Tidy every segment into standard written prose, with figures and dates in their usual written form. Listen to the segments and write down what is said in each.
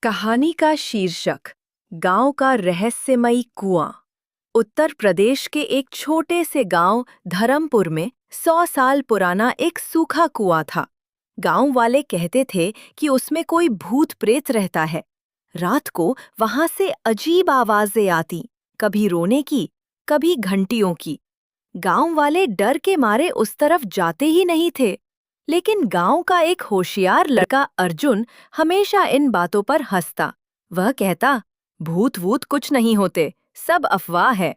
कहानी का शीर्षक गांव का रहस्यमयी कुआं। उत्तर प्रदेश के एक छोटे से गांव धरमपुर में 100 साल पुराना एक सूखा कुआं था। गांव वाले कहते थे कि उसमें कोई भूत प्रेत रहता है। रात को वहां से अजीब आवाजें आती, कभी रोने की, कभी घंटियों की। गांव वाले डर के मारे उस तरफ जाते ही नहीं थे। लेकिन गांव का एक होशियार लड़का अर्जुन हमेशा इन बातों पर हंसता। वह कहता, भूत वूत कुछ नहीं होते, सब अफवाह है।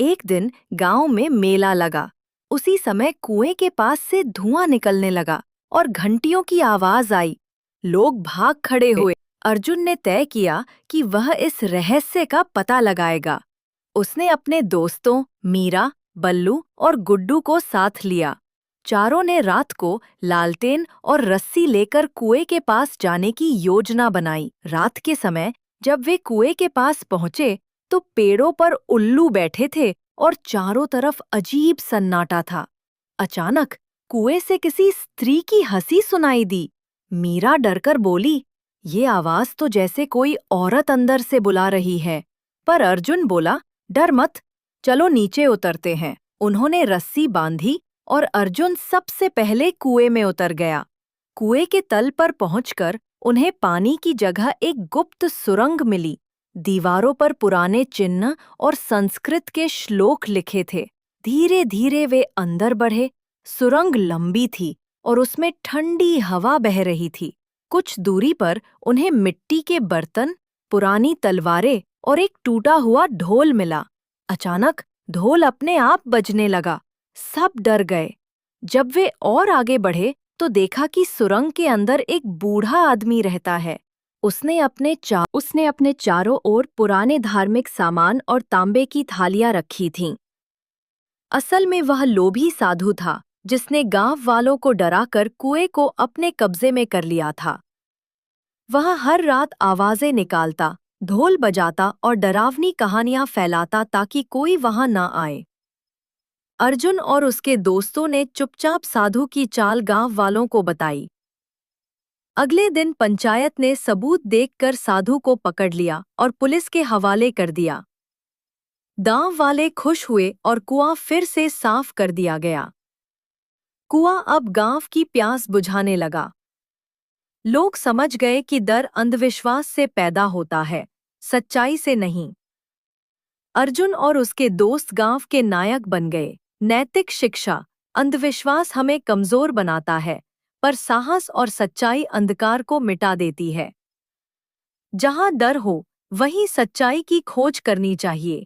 एक दिन गांव में मेला लगा। उसी समय कुएं के पास से धुआं निकलने लगा और घंटियों की आवाज आई। लोग भाग खड़े हुए। अर्जुन ने तय किया कि वह इस रहस्य का पता लगाएगा। उसने अपने दोस्तों मीरा, बल्लू और गुड्डू को साथ लिया। चारों ने रात को लालटेन और रस्सी लेकर कुएं के पास जाने की योजना बनाई। रात के समय जब वे कुएं के पास पहुंचे तो पेड़ों पर उल्लू बैठे थे और चारों तरफ अजीब सन्नाटा था। अचानक कुएं से किसी स्त्री की हंसी सुनाई दी। मीरा डरकर बोली, ये आवाज तो जैसे कोई औरत अंदर से बुला रही है। पर अर्जुन बोला, डर मत, चलो नीचे उतरते हैं। उन्होंने रस्सी बांधी और अर्जुन सबसे पहले कुएं में उतर गया। कुएं के तल पर पहुंचकर उन्हें पानी की जगह एक गुप्त सुरंग मिली। दीवारों पर पुराने चिन्ह और संस्कृत के श्लोक लिखे थे। धीरे धीरे वे अंदर बढ़े। सुरंग लंबी थी और उसमें ठंडी हवा बह रही थी। कुछ दूरी पर उन्हें मिट्टी के बर्तन, पुरानी तलवारें और एक टूटा हुआ ढोल मिला। अचानक ढोल अपने आप बजने लगा। सब डर गए। जब वे और आगे बढ़े तो देखा कि सुरंग के अंदर एक बूढ़ा आदमी रहता है। उसने अपने चारों ओर पुराने धार्मिक सामान और तांबे की थालियां रखी थीं। असल में वह लोभी साधु था जिसने गांव वालों को डराकर कुएं को अपने कब्जे में कर लिया था। वह हर रात आवाजें निकालता, ढोल बजाता और डरावनी कहानियां फैलाता ताकि कोई वहां न आए। अर्जुन और उसके दोस्तों ने चुपचाप साधु की चाल गांव वालों को बताई। अगले दिन पंचायत ने सबूत देखकर साधु को पकड़ लिया और पुलिस के हवाले कर दिया। गांव वाले खुश हुए और कुआं फिर से साफ कर दिया गया। कुआं अब गांव की प्यास बुझाने लगा। लोग समझ गए कि डर अंधविश्वास से पैदा होता है, सच्चाई से नहीं। अर्जुन और उसके दोस्त गांव के नायक बन गए। नैतिक शिक्षा, अंधविश्वास हमें कमजोर बनाता है, पर साहस और सच्चाई अंधकार को मिटा देती है। जहां डर हो, वहीं सच्चाई की खोज करनी चाहिए।